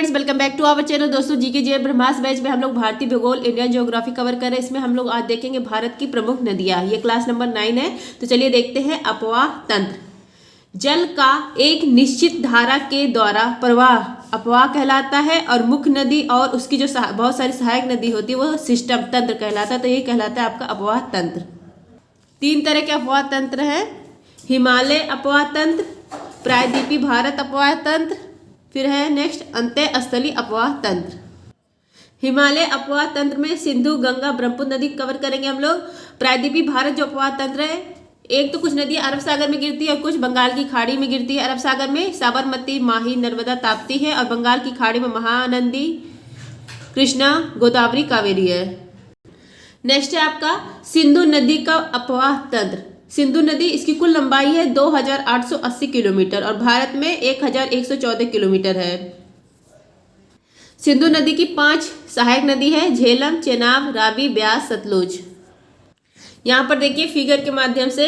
Friends, welcome back to our channel. दोस्तों, GK जे ब्रह्मास बैच में हम लोग भारतीय भूगोल, इंडियन ज्योग्राफी कवर कर रहे हैं। इसमें हम लोग आज देखेंगे भारत की प्रमुख नदियां। ये क्लास नंबर 9 है। तो चलिए देखते हैं अपवाह तंत्र। जल का एक निश्चित धारा के द्वारा प्रवाह अपवाह कहलाता है और मुख्य नदी और उसकी जो बहुत सारी सहायक नदी होती है वो सिस्टम तंत्र कहलाता है। तो ये कहलाता है आपका अपवाह तंत्र। 3 तरह के अपवाह तंत्र हैं। हिमालय अपवाह तंत्र, प्रायद्वीपीय भारत अपवाह तंत्र, फिर है नेक्स्ट अंतः स्थलीय अपवाह तंत्र। हिमालय अपवाह तंत्र में सिंधु, गंगा, ब्रह्मपुत्र नदी कवर करेंगे हम लोग। प्रायद्वीपीय भारत जो अपवाह तंत्र है, एक तो कुछ नदियां अरब सागर में गिरती है और कुछ बंगाल की खाड़ी में गिरती है। अरब सागर में साबरमती, माही, नर्मदा, ताप्ती है और बंगाल की खाड़ी में महानंदी, कृष्णा, गोदावरी, कावेरी है। नेक्स्ट है आपका सिंधु नदी का अपवाह तंत्र। सिंधु नदी, इसकी कुल लंबाई है 2880 किलोमीटर और भारत में 1114 किलोमीटर है। सिंधु नदी की 5 सहायक नदी है, झेलम, चेनाब, रावी, ब्यास, सतलुज। यहाँ पर देखिए फिगर के माध्यम से,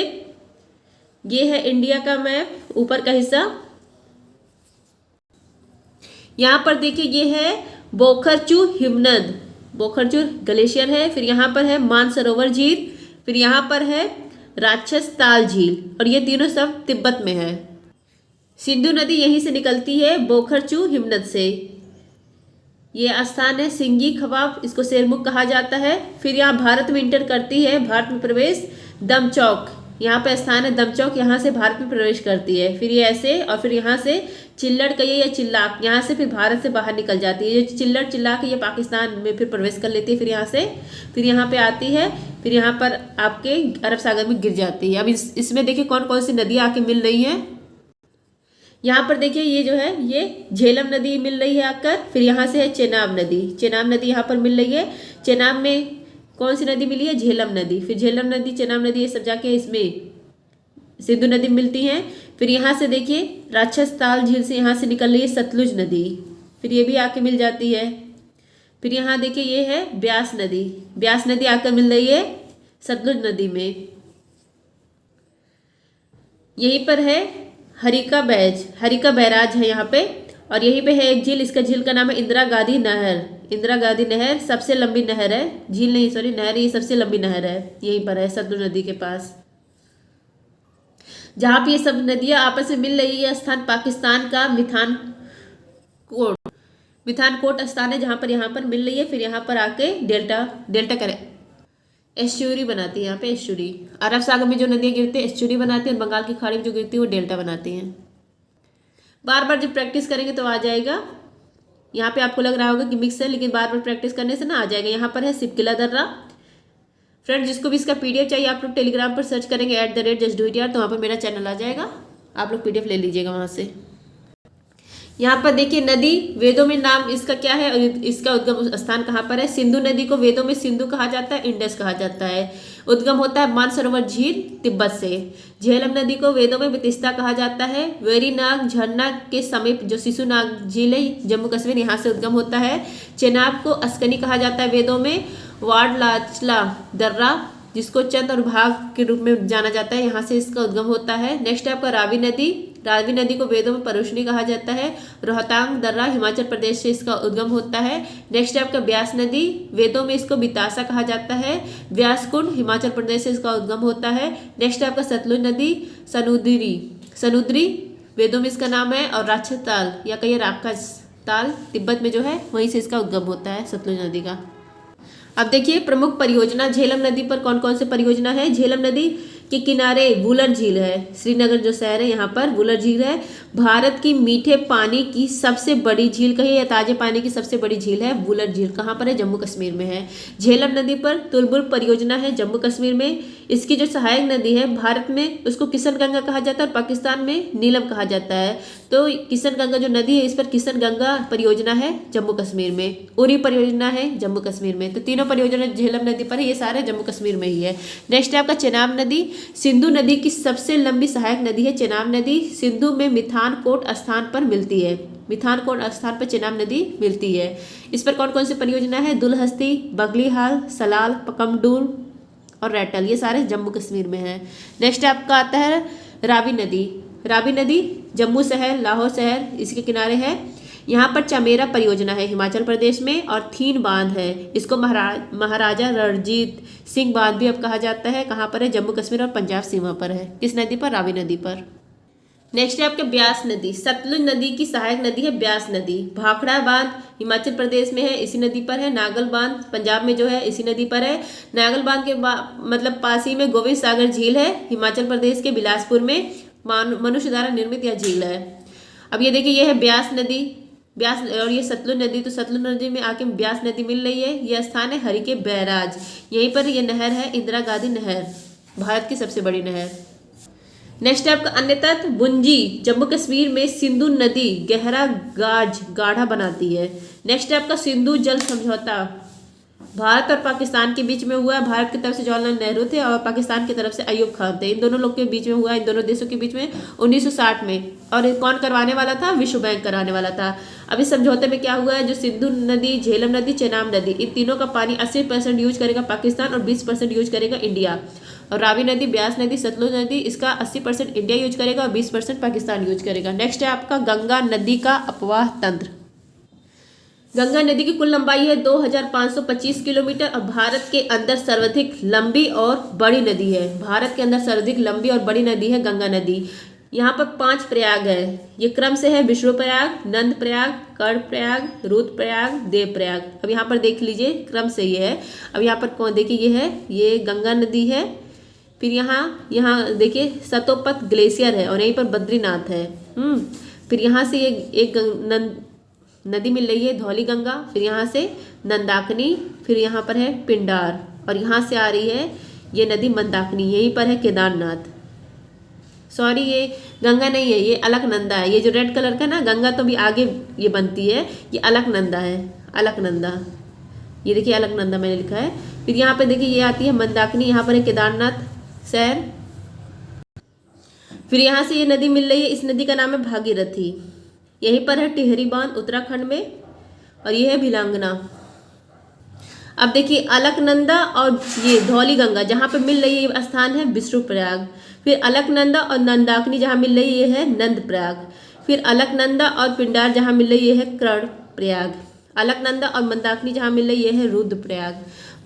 ये है इंडिया का मैप, ऊपर का हिस्सा। यहाँ पर देखिए ये है बोखरचू हिमनद, बोखरचू ग्लेशियर है। फिर यहाँ पर है मानसरोवर झील, फिर यहाँ पर है राक्षस ताल झील और ये तीनों सब तिब्बत में है। सिंधु नदी यहीं से निकलती है, बोखरचू हिमनद से। ये स्थान है सिंगी खवाब, इसको शेरमुख कहा जाता है। फिर यहाँ भारत में इंटर करती है, भारत में प्रवेश दमचौक, यहाँ पे स्थान है दमचौक, यहाँ से भारत में प्रवेश करती है। फिर ये ऐसे और फिर यहाँ से चिल्लड़ कहिए या चिल्लाक, यहाँ से फिर भारत से बाहर निकल जाती है। ये चिल्लड़ चिल्लाक ये पाकिस्तान में फिर प्रवेश कर लेती है। फिर यहाँ से फिर यहाँ पे आती है, फिर यहाँ पर आपके अरब सागर में गिर जाती है। अब इसमें देखिए कौन कौन सी नदियाँ आके मिल रही हैं। यहाँ पर देखिए ये जो है ये झेलम नदी मिल रही है आकर। फिर यहाँ से है चेनाब नदी, चेनाब नदी यहाँ पर मिल रही है। चेनाब में कौन सी नदी मिली है? झेलम नदी। फिर झेलम नदी, चेनाब नदी, ये सब जाके इसमें सिंधु नदी मिलती हैं। फिर यहाँ से देखिए राक्षस ताल झील से यहाँ से निकल रही है सतलुज नदी, फिर ये भी आके मिल जाती है। फिर यहाँ देखिए ये है ब्यास नदी, ब्यास नदी आकर मिल रही है सतलुज नदी में। यहीं पर है हरिका बैज, हरिका बैराज है यहाँ पे। और यहीं पे है एक झील, इसका झील का नाम है इंदिरा गांधी नहर। इंदिरा गांधी नहर सबसे लंबी नहर है, झील नहीं सॉरी नहर, ये सबसे लंबी नहर है, यहीं पर है सतलुज नदी के पास। जहाँ पे ये सब नदियां आपस में मिल रही है स्थान पाकिस्तान का मिठानकोट, मिठानकोट स्थान है जहाँ पर मिल रही है। फिर यहाँ पर आके डेल्टा करे एस्चुरी बनाती है, यहाँ पे एस्चुरी। अरब सागर में जो नदियाँ गिरती है एस्चुरी बनाती है और बंगाल की खाड़ी में जो गिरती है वो डेल्टा बनाती हैं। बार बार जब प्रैक्टिस करेंगे तो आ जाएगा। यहाँ पे आपको लग रहा होगा कि मिक्स है, लेकिन बार बार प्रैक्टिस करने से ना आ जाएगा। यहाँ पर है सिपकिला दर्रा। फ्रेंड्स, जिसको भी इसका पीडीएफ चाहिए आप लोग टेलीग्राम पर सर्च करेंगे @justdoityard, तो वहाँ पर मेरा चैनल आ जाएगा, आप लोग पीडीएफ ले लीजिएगा वहाँ से। यहाँ पर देखिए नदी, वेदों में नाम इसका क्या है और इसका उद्गम स्थान कहाँ पर है। सिंधु नदी को वेदों में सिंधु कहा जाता है, इंडस कहा जाता है। उद्गम होता है मानसरोवर झील तिब्बत से। झेलम नदी को वेदों में बितिस्ता कहा जाता है। वेरीनाग झरना के समीप जो शिशुनाग झील है जम्मू कश्मीर, यहाँ से उद्गम होता है। चेनाब को अस्कनी कहा जाता है वेदों में। वाडलाचला दर्रा, जिसको चंद और भाग के रूप में जाना जाता है, यहाँ से इसका उद्गम होता है। नेक्स्ट है आपका रावी नदी, रावी नदी को वेदों में परुष्णी कहा जाता है। रोहतांग दर्रा हिमाचल प्रदेश से इसका उद्गम होता है। नेक्स्ट है आपका ब्यास नदी, वेदों में इसको बितासा कहा जाता है। व्यासकुंड हिमाचल प्रदेश से इसका उद्गम होता है। नेक्स्ट है आपका सतलुज नदी, सनुद्री वेदों में इसका नाम है। और राक्षस ताल या कहिए राक्षस ताल तिब्बत में जो है वहीं से इसका उद्गम होता है सतलुज नदी का। अब देखिए प्रमुख परियोजना झेलम नदी पर कौन कौन से परियोजना है। झेलम नदी के किनारे वुलर झील है, श्रीनगर जो शहर है यहाँ पर वुलर झील है। भारत की मीठे पानी की सबसे बड़ी झील कहिए या ताजे पानी की सबसे बड़ी झील है वुलर झील। कहाँ पर है? जम्मू कश्मीर में है। झेलम नदी पर तुलबुल परियोजना है जम्मू कश्मीर में। इसकी जो सहायक नदी है भारत में उसको किशन गंगा कहा जाता है और पाकिस्तान में नीलम कहा जाता है। तो किशन गंगा जो नदी है इस पर किशन गंगा परियोजना है जम्मू कश्मीर में। उरी परियोजना है जम्मू कश्मीर में। तो तीनों परियोजना झेलम नदी पर है, ये सारे जम्मू कश्मीर में ही है। नेक्स्ट है आपका चेनाब नदी, सिंधु नदी की सबसे लंबी सहायक नदी है चेनाब नदी। सिंधु में मिठानकोट स्थान पर मिलती है, मिठानकोट स्थान पर चेनाब नदी मिलती है। इस पर कौन कौन सी परियोजना है? दुलहस्ती, बगलीहाल, सलाल, पकमडूल और रैटल, ये सारे जम्मू कश्मीर में है। नेक्स्ट आपका आता है रावी नदी, रावी नदी जम्मू शहर, लाहौर शहर इसके किनारे है। यहाँ पर चमेरा परियोजना है हिमाचल प्रदेश में, और थीन बांध है, इसको महाराजा रणजीत सिंह बांध भी अब कहा जाता है। कहाँ पर है? जम्मू कश्मीर और पंजाब सीमा पर है। किस नदी पर? रावी नदी पर। नेक्स्ट है आपके ब्यास नदी। सतलुज नदी की सहायक नदी है ब्यास नदी। भाखड़ा बांध हिमाचल प्रदेश में है, इसी नदी पर है। नागल बांध पंजाब में जो है इसी नदी पर है। नागल बांध के मतलब पास ही में गोविंद सागर झील है, हिमाचल प्रदेश के बिलासपुर में मनुष्य द्वारा निर्मित यह झील है। अब ये देखिए, ये है ब्यास नदी, ब्यास, और ये सतलुज नदी। तो सतलुज नदी में आके ब्यास नदी मिल रही है। यह स्थान है हरिके बैराज, यहीं पर यह नहर है इंदिरा गांधी नहर, भारत की सबसे बड़ी नहर। नेक्स्ट है आपका अन्य तत्व बुंजी। जम्मू कश्मीर में सिंधु नदी गहरा गाढ़ा बनाती है। नेक्स्ट है आपका सिंधु जल समझौता, भारत और पाकिस्तान के बीच में हुआ। भारत की तरफ से जवाहरलाल नेहरू थे और पाकिस्तान की तरफ से अयूब खान थे। इन दोनों लोग के बीच में हुआ, इन दोनों देशों के बीच में 1960 में। और कौन करवाने वाला था? विश्व बैंक कराने वाला था। अब इस समझौते में क्या हुआ है? जो सिंधु नदी, झेलम नदी, चेनाब नदी, इन तीनों का पानी 80% यूज करेगा पाकिस्तान और 20% यूज करेगा इंडिया। और रावी नदी, ब्यास नदी, सतलुज नदी, इसका 80% इंडिया यूज करेगा और 20% पाकिस्तान यूज करेगा। नेक्स्ट है आपका गंगा नदी का अपवाह तंत्र। गंगा नदी की कुल लंबाई है 2525 किलोमीटर और भारत के अंदर सर्वाधिक लंबी और बड़ी नदी है। भारत के अंदर सर्वाधिक लंबी और बड़ी नदी है गंगा नदी। यहाँ पर 5 प्रयाग है, ये क्रम से है विष्णु प्रयाग, नंद प्रयाग, कर्ण प्रयाग, रुद्र प्रयाग, देव प्रयाग। अब यहाँ पर देख लीजिए क्रम से ये है। अब यहाँ पर कौन देखिए, ये है, ये गंगा नदी है। फिर यहाँ देखिए सतोपत ग्लेशियर है और यहीं पर बद्रीनाथ है। फिर यहाँ से ये एक नदी मिल रही है धौली गंगा, फिर यहाँ से नंदाकिनी, फिर यहाँ पर है पिंडार, और यहाँ से आ रही है ये नदी मंदाकिनी, यहीं पर है केदारनाथ। सॉरी, ये गंगा नहीं है, ये अलकनंदा है। ये जो रेड कलर का ना गंगा तो भी आगे ये बनती है, ये अलकनंदा है, अलकनंदा। ये देखिए अलकनंदा मैंने लिखा है। फिर यहाँ पे देखिए ये आती है मंदाकिनी, यहाँ पर है केदारनाथ शहर। फिर यहाँ से ये नदी मिल रही है, इस नदी का नाम है भागीरथी। यहीं पर है टिहरी बांध उत्तराखंड में, और ये है भिलांगना। अब देखिए अलकनंदा और ये धौली गंगा जहाँ पे मिल रही है स्थान है विष्णु प्रयाग। फिर अलकनंदा और नंदाकिनी जहाँ मिल रही है नंद प्रयाग। फिर अलकनंदा और पिंडार जहाँ मिल रही है कर्ण प्रयाग। अलकनंदा और मंदाकिनी जहाँ मिल रही है रुद्र प्रयाग।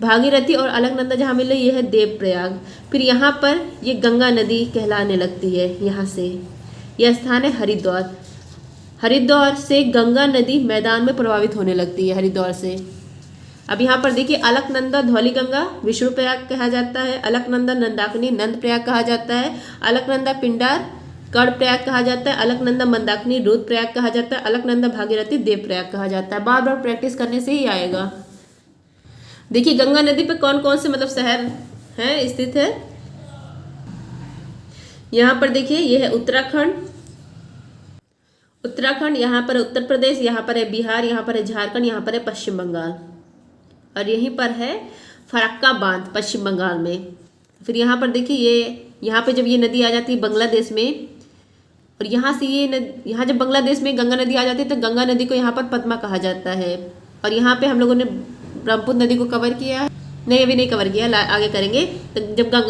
भागीरथी और अलकनंदा जहाँ मिल रही है देव प्रयाग। फिर यहाँ पर ये गंगा नदी कहलाने लगती है। यहाँ से यह स्थान है हरिद्वार। हरिद्वार से गंगा नदी मैदान में प्रभावित होने लगती है, हरिद्वार से। अब यहाँ पर देखिए अलकनंदा धौली गंगा विष्णु प्रयाग कहा जाता है, अलकनंदा नंदाकिनी नंद प्रयाग कहा जाता है, अलकनंदा पिंडार कर्ण प्रयाग कहा जाता है, अलकनंदा मंदाकिनी रुद्र प्रयाग कहा जाता है, अलकनंदा भागीरथी देव प्रयाग कहा जाता है। बार बार प्रैक्टिस करने से ही आएगा। देखिए गंगा नदी पे कौन कौन से मतलब शहर हैं स्थित है। यहाँ पर देखिए ये है उत्तराखंड, यहाँ पर है उत्तर प्रदेश, यहाँ पर है बिहार, यहाँ पर है झारखंड, यहाँ पर है पश्चिम बंगाल, और यहीं पर है फरक्का बांध पश्चिम बंगाल में। फिर यहाँ पर देखिए ये यहाँ पे जब ये नदी आ जाती है बांग्लादेश में, और यहाँ से यहाँ जब बांग्लादेश में गंगा नदी आ जाती है तो गंगा नदी को यहाँ पर पद्मा कहा जाता है। और यहाँ पे हम लोगों ने ब्रह्मपुत्र नदी को कवर किया है, नहीं अभी नहीं कवर किया, आगे करेंगे। तो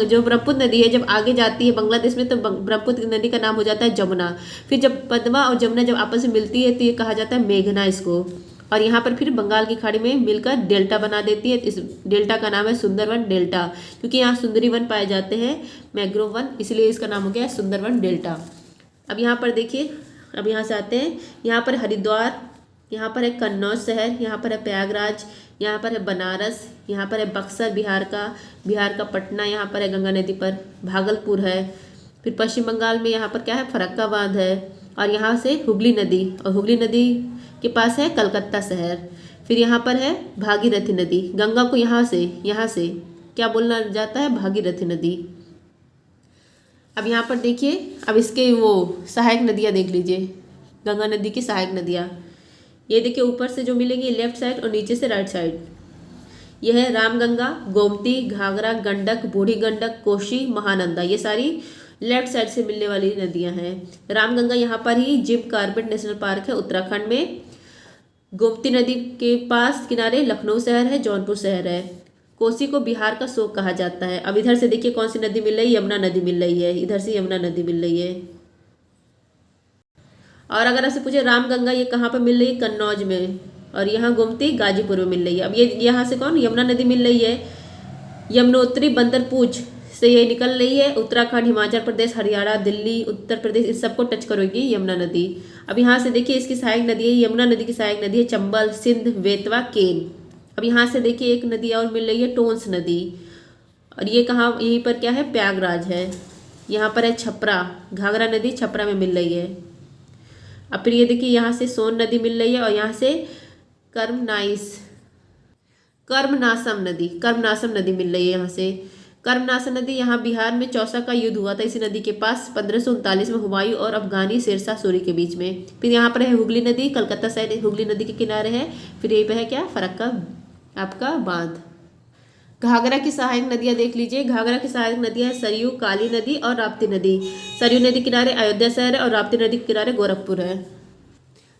जो ब्रह्मपुत्र नदी है जब आगे जाती है बांग्लादेश में तो ब्रह्मपुत्र नदी का नाम हो जाता है जमुना। फिर जब पद्मा और जमुना जब आपस में मिलती है तो ये कहा जाता है मेघना इसको। और यहाँ पर फिर बंगाल की खाड़ी में मिलकर डेल्टा बना देती है। इस डेल्टा का नाम है सुंदरवन डेल्टा, क्योंकि यहाँ सुंदरी वन पाए जाते हैं, मैंग्रोव वन, इसलिए इसका नाम हो गया है सुंदरवन डेल्टा। अब यहाँ पर देखिए, अब यहाँ से आते हैं, यहाँ पर हरिद्वार, यहाँ पर है कन्नौज शहर, यहाँ पर है प्रयागराज, यहाँ पर है बनारस, यहाँ पर है बक्सर बिहार का पटना, यहाँ पर है गंगा नदी पर भागलपुर है। फिर पश्चिम बंगाल में यहाँ पर क्या है फरक्का बांध है, और यहाँ से हुगली नदी, और हुगली नदी के पास है कलकत्ता शहर। फिर यहाँ पर है भागीरथी नदी। गंगा को यहाँ से क्या बोलना जाता है? भागीरथी नदी। अब यहाँ पर देखिए, अब इसके वो सहायक नदियाँ देख लीजिए, गंगा नदी की सहायक नदियाँ। ये देखिए ऊपर से जो मिलेंगी लेफ्ट साइड और नीचे से राइट साइड। यह है रामगंगा, गोमती, घाघरा, गंडक, बूढ़ी गंडक, कोशी, महानंदा, ये सारी लेफ्ट साइड से मिलने वाली नदियां हैं। रामगंगा यहाँ पर ही जिम कॉर्बेट नेशनल पार्क है उत्तराखंड में। गोमती नदी के पास किनारे लखनऊ शहर है, जौनपुर शहर है। कोसी को बिहार का शोक कहा जाता है। अब इधर से देखिए कौन सी नदी मिल रही है? यमुना नदी मिल रही है, इधर से यमुना नदी मिल रही है। और अगर आपसे पूछे रामगंगा ये कहाँ पर मिल रही है, कन्नौज में, और यहाँ गोमती गाजीपुर में मिल रही है। अब ये यहाँ से कौन, यमुना नदी मिल रही है, यमुनोत्री बंदर पूछ से ये निकल रही है, उत्तराखंड, हिमाचल प्रदेश, हरियाणा, दिल्ली, उत्तर प्रदेश, इस सबको टच करेगी यमुना नदी। अब यहाँ से देखिए इसकी सहायक नदी है, यमुना नदी की सहायक नदी है चंबल, सिंध, बेतवा, केन। अब यहाँ से देखिए एक नदी और मिल रही है टोंस नदी, और ये कहाँ, यहीं पर क्या है, प्रयागराज है। यहाँ पर है छपरा, घाघरा नदी छपरा में मिल रही है। अब फिर ये देखिए यहाँ से सोन नदी मिल रही है, और यहाँ से कर्मनासम नदी मिल रही है। यहाँ से कर्मनासम नदी, यहाँ बिहार में चौसा का युद्ध हुआ था इसी नदी के पास 1539 में हुमायूं और अफगानी शेरशाह सूरी के बीच में। फिर यहाँ पर है हुगली नदी, कलकत्ता साइड हुगली नदी के किनारे है। फिर यहीं पे है क्या, फरक्का आपका बांध। घाघरा की सहायक नदियाँ देख लीजिए, घाघरा की सहायक नदियाँ है सरयू, काली नदी और राप्ती नदी। सरयू नदी किनारे अयोध्या शहर है, और राप्ती नदी के किनारे गोरखपुर है।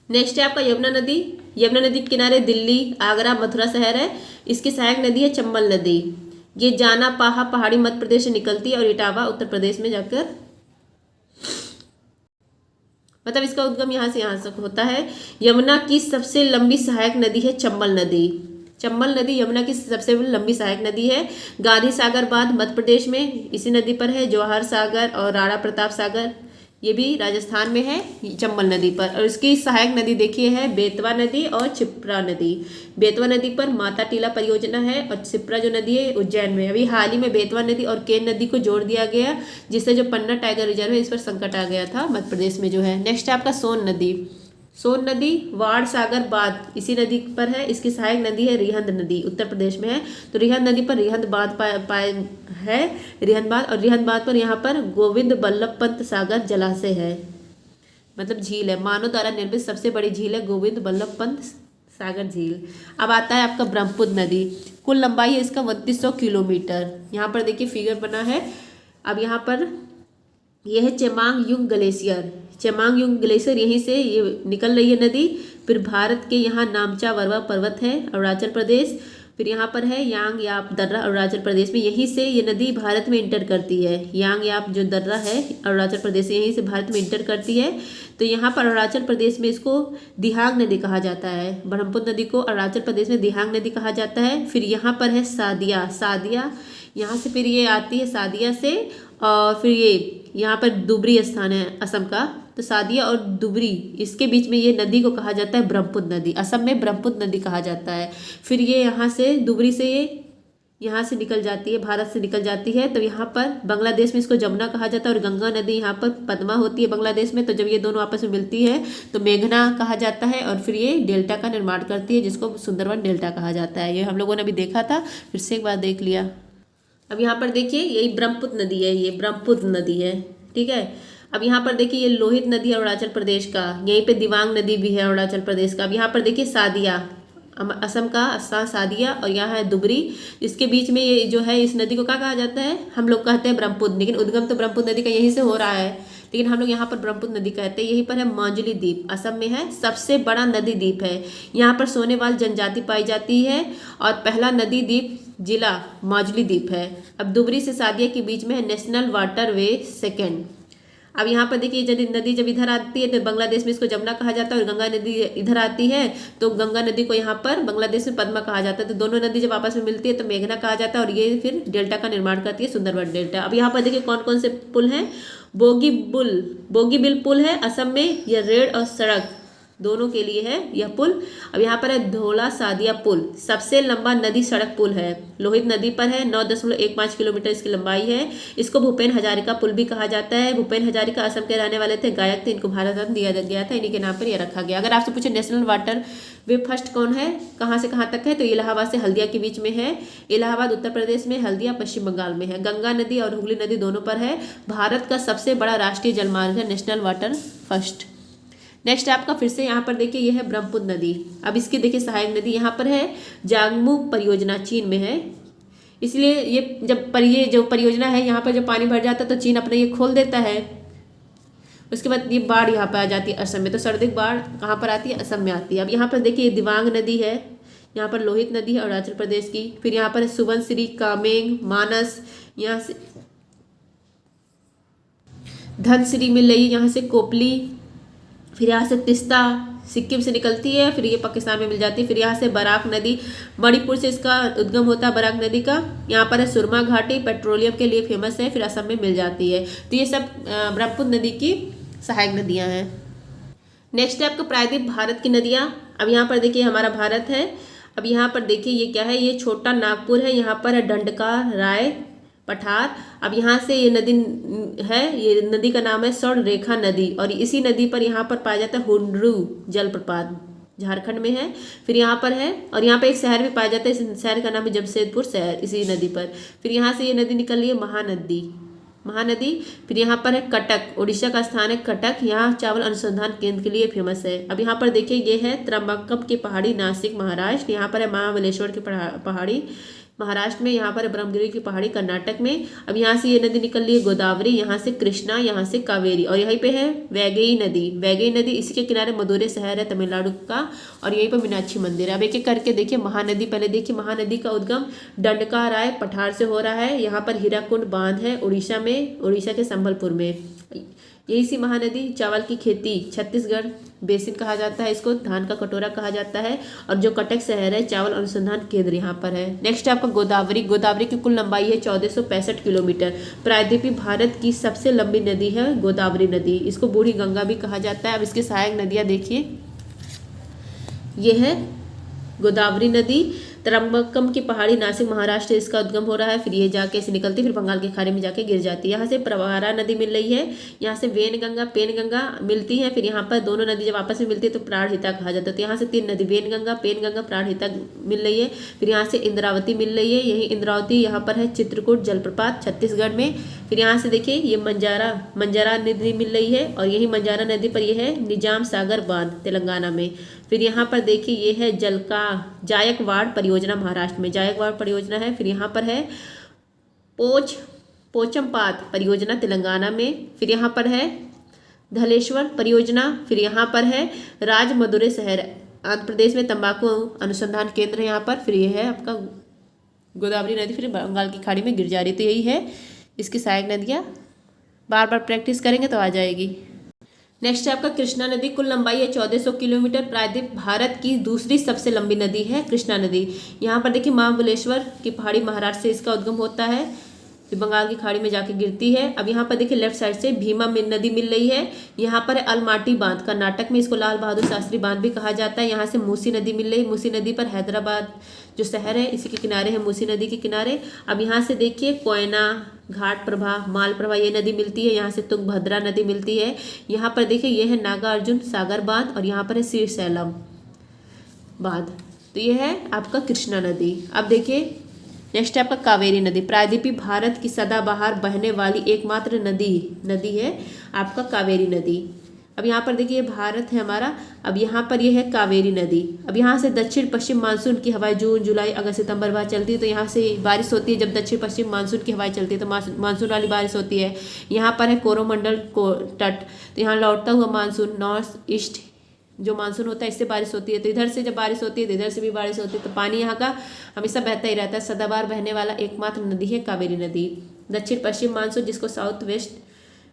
नेक्स्ट है आपका यमुना नदी, यमुना नदी के किनारे दिल्ली, आगरा, मथुरा शहर है। इसकी सहायक नदी है चंबल नदी। ये जाना पाहा पहाड़ी मध्य प्रदेश से निकलती है, और इटावा उत्तर प्रदेश में जाकर, मतलब इसका उद्गम यहाँ से होता है। यमुना की सबसे लंबी सहायक नदी है चंबल नदी। चंबल नदी यमुना की सबसे लंबी सहायक नदी है। गांधी सागर बांध मध्य प्रदेश में इसी नदी पर है। जवाहर सागर और राणा प्रताप सागर ये भी राजस्थान में है, चंबल नदी पर। और इसकी सहायक नदी देखिए है बेतवा नदी और क्षिप्रा नदी। बेतवा नदी पर माता टीला परियोजना है, और क्षिप्रा जो नदी है उज्जैन में। अभी हाल ही में बेतवा नदी और केन नदी को जोड़ दिया गया, जिससे जो पन्ना टाइगर रिजर्व है इस पर संकट आ गया था मध्य प्रदेश में जो है। नेक्स्ट है आपका सोन नदी। सोन नदी वाड़ सागर बांध इसी नदी पर है। इसकी सहायक नदी है रिहंद नदी, उत्तर प्रदेश में है। तो रिहंद नदी पर रिहंद बांध है, रिहंद बांध। और रिहंद बांध पर यहाँ पर गोविंद बल्लभ पंत सागर जलाशय है, मतलब झील है। मानव द्वारा निर्मित सबसे बड़ी झील है गोविंद बल्लभ पंत सागर झील। अब आता है आपका ब्रह्मपुत्र नदी। कुल लंबाई है इसका 3200 किलोमीटर। यहाँ पर देखिए फिगर बना है। अब यहाँ पर यह है चेमांगयुंग ग्लेशियर। चेमांगयुंग ग्लेशियर यहीं से ये निकल रही है नदी। फिर भारत के यहाँ नामचा वरवा पर्वत है, अरुणाचल प्रदेश। फिर यहाँ पर है यांग याप दर्रा, अरुणाचल प्रदेश में। यहीं से ये नदी भारत में इंटर करती है। यांग याप जो दर्रा है अरुणाचल प्रदेश से, यहीं से भारत में इंटर करती है। तो यहाँ पर अरुणाचल प्रदेश में इसको दिहांग नदी कहा जाता है। ब्रह्मपुत्र नदी को अरुणाचल प्रदेश में दिहांग नदी कहा जाता है। फिर यहाँ पर है सादिया, यहाँ से फिर ये आती है सादिया से, और फिर ये यहाँ पर दुबरी स्थान है असम का। तो सादिया और दुबरी इसके बीच में ये नदी को कहा जाता है ब्रह्मपुत्र नदी। असम में ब्रह्मपुत्र नदी कहा जाता है। फिर ये यहाँ से दुबरी से ये यहाँ से निकल जाती है, भारत से निकल जाती है। तो यहाँ पर बांग्लादेश में इसको जमुना कहा जाता है, और गंगा नदी यहाँ पर पद्मा होती है बांग्लादेश में। तो जब ये दोनों आपस में मिलती है तो मेघना कहा जाता है, और फिर ये डेल्टा का निर्माण करती है, जिसको सुंदरवन डेल्टा कहा जाता है। ये हम लोगों ने अभी देखा था, फिर से एक बार देख लिया। अब यहाँ पर देखिए यही ब्रह्मपुत्र नदी है, ये ब्रह्मपुत्र नदी है, ठीक है। अब यहाँ पर देखिए ये लोहित नदी है अरुणाचल प्रदेश का। यहीं पे दिवांग नदी भी है अरुणाचल प्रदेश का। अब यहाँ पर देखिए सादिया असम का सादिया, और यहाँ है दुबरी। इसके बीच में ये जो है इस नदी को क्या कहा जाता है, हम लोग कहते हैं ब्रह्मपुत्र, लेकिन उद्गम तो ब्रह्मपुत्र नदी का यहीं से हो रहा है, लेकिन हम लोग यहाँ पर ब्रह्मपुत्र नदी कहते हैं। यहीं पर है माजुली द्वीप, असम में है, सबसे बड़ा नदी द्वीप है। यहाँ पर सोनेवाल जनजाति पाई जाती है, और पहला नदी द्वीप जिला माजुली द्वीप है। अब दुबरी से सादिया के बीच में है नेशनल वाटर वे सेकेंड। अब यहाँ पर देखिए नदी जब इधर आती है तो बांग्लादेश में इसको जमुना कहा जाता है, और गंगा नदी इधर आती है तो गंगा नदी को यहाँ पर बांग्लादेश में पद्मा कहा जाता है। तो दोनों नदी जब आपस में मिलती है तो मेघना कहा जाता है, और ये फिर डेल्टा का निर्माण करती है, सुंदरवन डेल्टा। अब यहाँ पर देखिए कौन कौन से पुल हैं। बोगीबिल पुल है असम में, यह रेल और सड़क दोनों के लिए है यह पुल। अब यहाँ पर है धौला सादिया पुल, सबसे लंबा नदी सड़क पुल है, लोहित नदी पर है, 9.15 किलोमीटर इसकी लंबाई है। इसको भूपेन हजारिका पुल भी कहा जाता है। भूपेन हजारिका असम के रहने वाले थे, गायक थे, इनको भारत रत्न दिया गया था, इन्हीं के नाम पर यह रखा गया। अगर आपसे पूछे नेशनल वाटर वे फर्स्ट कौन है, कहाँ से कहाँ तक है, तो इलाहाबाद से हल्दिया के बीच में है। इलाहाबाद उत्तर प्रदेश में, हल्दिया पश्चिम बंगाल में है। गंगा नदी और हुगली नदी दोनों पर है। भारत का सबसे बड़ा राष्ट्रीय जलमार्ग है नेशनल वाटर फर्स्ट। नेक्स्ट आपका फिर से यहाँ पर देखिए यह है ब्रह्मपुत्र नदी। अब इसकी देखिए सहायक नदी यहाँ पर है जांगमू परियोजना, चीन में है। इसलिए ये ये जो परियोजना है यहाँ पर जब पानी भर जाता है तो चीन अपना ये खोल देता है। उसके बाद ये बाढ़ यहाँ पर आ जाती है असम में। तो सर्वाधिक बाढ़ कहाँ पर आती है, असम में आती है। अब यहाँ पर देखिए दिवांग नदी है, यहाँ पर लोहित नदी है अरुणाचल प्रदेश की। फिर यहाँ पर सुबनसिरी, कामेंग, मानस, यहाँ से धनसिरी मिल रही, यहाँ से कोपली, फिर यहाँ से तिस्ता सिक्किम से निकलती है, फिर ये पाकिस्तान में मिल जाती है। फिर यहाँ से बराक नदी, मणिपुर से इसका उद्गम होता है बराक नदी का। यहाँ पर है सुरमा घाटी, पेट्रोलियम के लिए फेमस है, फिर असम में मिल जाती है। तो ये सब ब्रह्मपुत्र नदी की सहायक नदियाँ हैं। नेक्स्ट है आपका प्रायद्वीप भारत की नदियाँ। अब यहाँ पर देखिए हमारा भारत है। अब यहाँ पर देखिए ये क्या है, ये छोटा नागपुर है, यहाँ पर है डंडका, राय, पठार। अब यहाँ से ये नदी है, ये नदी का नाम है स्वर्ण रेखा नदी, और इसी नदी पर यहाँ पर पाया जाता है हुंड्रू जलप्रपात, झारखंड में है। फिर यहाँ पर है, और यहाँ पर एक शहर भी पाया जाता है, इस शहर का नाम है जमशेदपुर शहर, इसी नदी पर। फिर यहाँ से ये नदी निकल रही है महानदी। फिर यहाँ पर है कटक, उड़ीसा का स्थान है कटक, यहाँ चावल अनुसंधान केंद्र के लिए फेमस है। अब यहाँ पर देखिए ये है त्रंबकम की पहाड़ी, नासिक महाराष्ट्र। यहाँ पर है महाबलेश्वर की पहाड़ी महाराष्ट्र में। यहाँ पर है ब्रह्मगिरी की पहाड़ी कर्नाटक में। अब यहाँ से ये नदी निकल रही है गोदावरी, यहाँ से कृष्णा, यहाँ से कावेरी, और यहीं पे है वैगई नदी। इसी के किनारे मदुरै शहर है तमिलनाडु का, और यहीं पर मीनाक्षी मंदिर है। अब एक एक करके देखिए महानदी। पहले देखिए महानदी का उद्गम डंडका, राय, पठार से हो रहा है। यहाँ पर हीराकुंड बांध है उड़ीसा में, उड़ीसा के संबलपुर में। यही सी महानदी चावल की खेती, छत्तीसगढ़ बेसिन कहा जाता है इसको, धान का कटोरा कहा जाता है, और जो कटक शहर है चावल अनुसंधान केंद्र यहाँ पर है। नेक्स्ट आपका गोदावरी की कुल लंबाई है 1465 किलोमीटर। प्रायद्वीपीय भारत की सबसे लंबी नदी है गोदावरी नदी, इसको बूढ़ी गंगा भी कहा जाता है। अब इसकी सहायक नदियाँ देखिए, ये है गोदावरी नदी, त्रंबकम की पहाड़ी, नासिक महाराष्ट्र इसका उद्गम हो रहा है। फिर ये जाके ऐसे निकलती, फिर बंगाल की खाड़ी में जाके गिर जाती है। यहाँ से प्रवरा नदी मिल रही है, यहाँ से वेनगंगा, पेनगंगा मिलती है। फिर यहाँ पर दोनों नदी जब आपस में मिलती है तो प्राणहिता कहा जाता है। तो यहाँ से 3 नदी, वेनगंगा, पेनगंगा, प्राणहिता मिल रही है। फिर यहाँ से इंद्रावती मिल रही है, यही इंद्रावती यहाँ पर है चित्रकूट जलप्रपात छत्तीसगढ़ में। फिर यहाँ से देखिए ये मंजारा नदी मिल रही है, और यही मंजारा नदी पर यह है निजाम सागर बांध तेलंगाना में। फिर यहाँ पर देखिए ये है जायकवाड़ परियोजना महाराष्ट्र में, जायकवाड़ परियोजना है। फिर यहाँ पर है पोचमपात परियोजना तेलंगाना में। फिर यहाँ पर है धलेश्वर परियोजना। फिर यहाँ पर है राजमदुरै शहर आंध्र प्रदेश में, तंबाकू अनुसंधान केंद्र है यहाँ पर। फिर ये है आपका गोदावरी नदी, फिर बंगाल की खाड़ी में गिर जा रही। तो यही है इसकी सहायक नदियाँ, बार बार प्रैक्टिस करेंगे तो आ जाएगी। नेक्स्ट है आपका कृष्णा नदी, कुल लंबाई है 1400 किलोमीटर। प्रायद्वीप भारत की दूसरी सबसे लंबी नदी है कृष्णा नदी। यहाँ पर देखिए महाबलेश्वर की पहाड़ी महाराष्ट्र से इसका उद्गम होता है, फिर बंगाल की खाड़ी में जाके गिरती है। अब यहाँ पर देखिए लेफ्ट साइड से भीमा नदी मिल रही है। यहाँ पर अलमाटी बांध कर्नाटक में, इसको लाल बहादुर शास्त्री बांध भी कहा जाता है। यहाँ से मूसी नदी मिल रही, मूसी नदी पर हैदराबाद जो शहर है इसी के किनारे है, मूसी नदी के किनारे। अब यहाँ से देखिए कोयना, घाट प्रभा, माल प्रभा ये नदी मिलती है। यहाँ से तुंगभद्रा नदी मिलती है। यहाँ पर देखिए ये है नागार्जुन सागर बांध, और यहाँ पर है श्रीशैलम बांध। तो ये है आपका कृष्णा नदी। अब देखिए नेक्स्ट है आपका कावेरी नदी, प्रायद्वीपीय भारत की सदाबहार बहने वाली एकमात्र नदी है आपका कावेरी नदी। अब यहाँ पर देखिए भारत है हमारा, अब यहाँ पर ये है कावेरी नदी। अब यहाँ से दक्षिण पश्चिम मानसून की हवाएं जून, जुलाई, अगस्त, सितंबर बाद चलती है। तो यहाँ से बारिश होती है जब दक्षिण पश्चिम मानसून की हवाएं चलती है, तो मानसून वाली बारिश होती है। यहाँ पर है कोरोमंडल को तट, तो यहाँ लौटता हुआ मानसून, नॉर्थ ईस्ट जो मानसून होता है इससे बारिश होती है। तो इधर से जब बारिश होती है तो इधर से भी बारिश होती है। तो पानी यहाँ का हमेशा बहता ही रहता है। सदाबहार बहने वाला एकमात्र नदी है कावेरी नदी। दक्षिण पश्चिम मानसून जिसको साउथ वेस्ट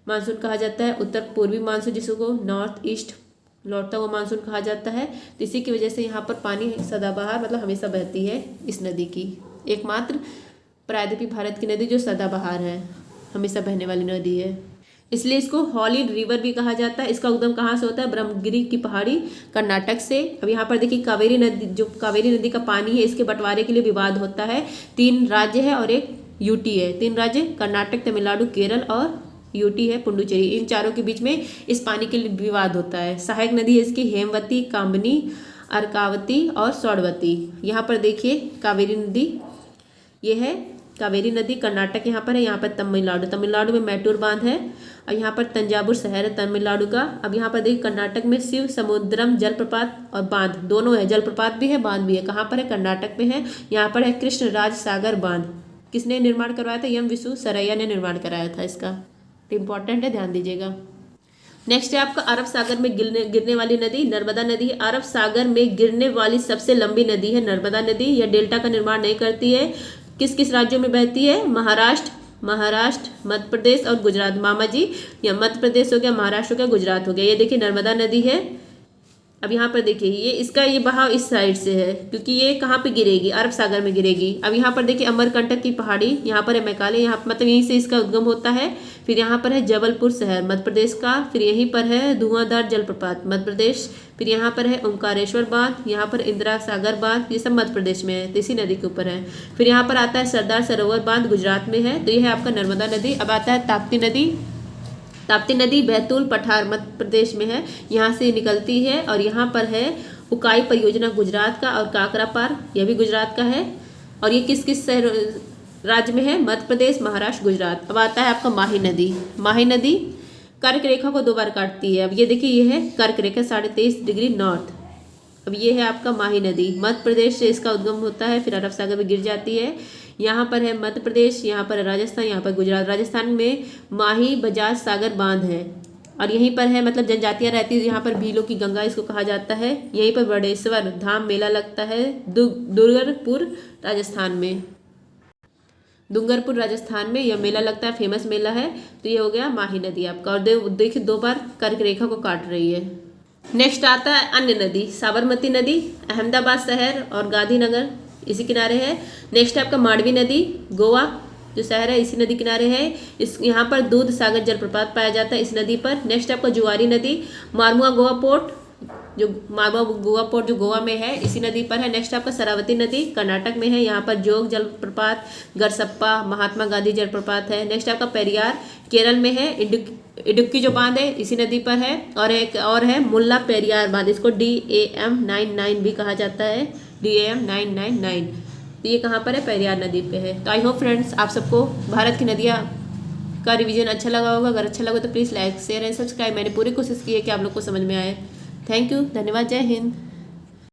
मानसून कहा जाता है, उत्तर पूर्वी मानसून जिसको नॉर्थ ईस्ट लौटता हुआ मानसून कहा जाता है। तो इसी की वजह से यहाँ पर पानी सदाबहार मतलब हमेशा बहती है इस नदी की, एकमात्र प्रायद्वीपीय भारत की नदी जो सदाबहार है, हमेशा बहने वाली नदी है, इसलिए इसको हॉली रिवर भी कहा जाता है। इसका उद्गम कहाँ से होता है? ब्रह्मगिरी की पहाड़ी कर्नाटक से। अब यहाँ पर देखिए कावेरी नदी, जो कावेरी नदी का पानी है इसके बंटवारे के लिए विवाद होता है। 3 राज्य है और एक यूटी है। 3 राज्य कर्नाटक, तमिलनाडु, केरल और यूटी है पुडुचेरी। इन चारों के बीच में इस पानी के लिए विवाद होता है। सहायक नदी है इसकी हेमवती, कामनी, अर्कावती और सौड़वती। यहाँ पर देखिए कावेरी नदी, ये है कावेरी नदी कर्नाटक यहाँ पर है। यहाँ पर तमिलनाडु में मैटूर बांध है और यहाँ पर तंजावुर शहर है तमिलनाडु का। अब यहाँ पर देखिए कर्नाटक में शिव समुद्रम जलप्रपात और बांध दोनों है, जलप्रपात भी है बांध भी है। कहाँ पर है? कर्नाटक में है। यहाँ पर है कृष्ण राज सागर बांध। किसने निर्माण करवाया था? एम विश्वेश्वरैया ने निर्माण कराया था इसका। इंपॉर्टेंट है, ध्यान दीजिएगा। नेक्स्ट है आपका अरब सागर में गिरने वाली नदी नर्मदा नदी। अरब सागर में गिरने वाली सबसे लंबी नदी है नर्मदा नदी। यह डेल्टा का निर्माण नहीं करती है। किस किस राज्यों में बहती है? महाराष्ट्र, महाराष्ट्र, मध्य प्रदेश और गुजरात। मामा जी, या मध्य प्रदेश हो गया, महाराष्ट्र हो गया, गुजरात हो गया। ये देखिए नर्मदा नदी है। अब यहाँ पर देखिए ये इसका ये बहाव इस साइड से है, क्योंकि ये कहाँ पे गिरेगी, अरब सागर में गिरेगी। अब यहाँ पर देखिए अमरकंटक की पहाड़ी, यहाँ पर है मैकाले, यहाँ मतलब यहीं से इसका उद्गम होता है। फिर यहाँ पर है जबलपुर शहर मध्य प्रदेश का, फिर यहीं पर है धुआंधार जलप्रपात मध्य प्रदेश, फिर यहाँ पर है ओंकारेश्वर बांध, यहाँ पर इंदिरा सागर बांध, ये सब मध्य प्रदेश में है, तो इसी नदी के ऊपर है। फिर यहाँ पर आता है सरदार सरोवर बांध, गुजरात में है, तो ये है आपका नर्मदा नदी। अब आता है ताप्ती नदी। ताप्ती नदी बैतूल पठार मध्य प्रदेश में है, यहाँ से निकलती है। और यहाँ पर है उकाई परियोजना गुजरात का, और काकरा पार यह भी गुजरात का है। और ये किस किस शहर राज्य में है, मध्य प्रदेश, महाराष्ट्र, गुजरात। अब आता है आपका माही नदी। माही नदी कर्क रेखा को 2 बार काटती है। अब ये देखिए ये है कर्क रेखा 23.5 डिग्री नॉर्थ। अब ये है आपका माही नदी, मध्य प्रदेश से इसका उद्गम होता है, फिर अरब सागर में गिर जाती है। यहाँ पर है मध्य प्रदेश, यहाँ पर राजस्थान, यहाँ पर गुजरात। राजस्थान में माही बजाज सागर बांध है, और यहीं पर है मतलब जनजातियाँ रहती है। यहाँ पर भीलों की गंगा इसको कहा जाता है। यहीं पर बड़ेश्वर धाम मेला लगता है डूंगरपुर राजस्थान में। डूंगरपुर राजस्थान में यह मेला लगता है, फेमस मेला है। तो ये हो गया माही नदी आपका, और देखिए 2 बार कर्क रेखा को काट रही है। नेक्स्ट आता है अन्य नदी, साबरमती नदी अहमदाबाद शहर और गांधीनगर इसी किनारे है। नेक्स्ट है आपका मांडवी नदी, गोवा जो शहर है इसी नदी किनारे है। इस यहाँ पर दूध सागर जलप्रपात पाया जाता है इस नदी पर। नेक्स्ट है आपका जुआरी नदी, मारमुआ गोवा पोर्ट, जो मारमुआ गोवा पोर्ट जो गोवा में है इसी नदी पर है। नेक्स्ट आपका शरावती नदी कर्नाटक में है, यहाँ पर जोग जलप्रपात, गरसप्पा, महात्मा गांधी जलप्रपात है। नेक्स्ट आपका पेरियार केरल में है, इडुक्की जो बांध है इसी नदी पर है। और एक और है मुल्ला पेरियार बांध, इसको DAM 99 भी कहा जाता है, DAM 999। तो ये कहाँ पर है, पेरियार नदी पे है। तो आई होप फ्रेंड्स आप सबको भारत की नदियाँ का रिवीजन अच्छा लगा होगा। अगर अच्छा लगा तो please like share and subscribe. मैंने पूरी कोशिश की है कि आप लोग को समझ में आए। थैंक यू, धन्यवाद, जय हिंद।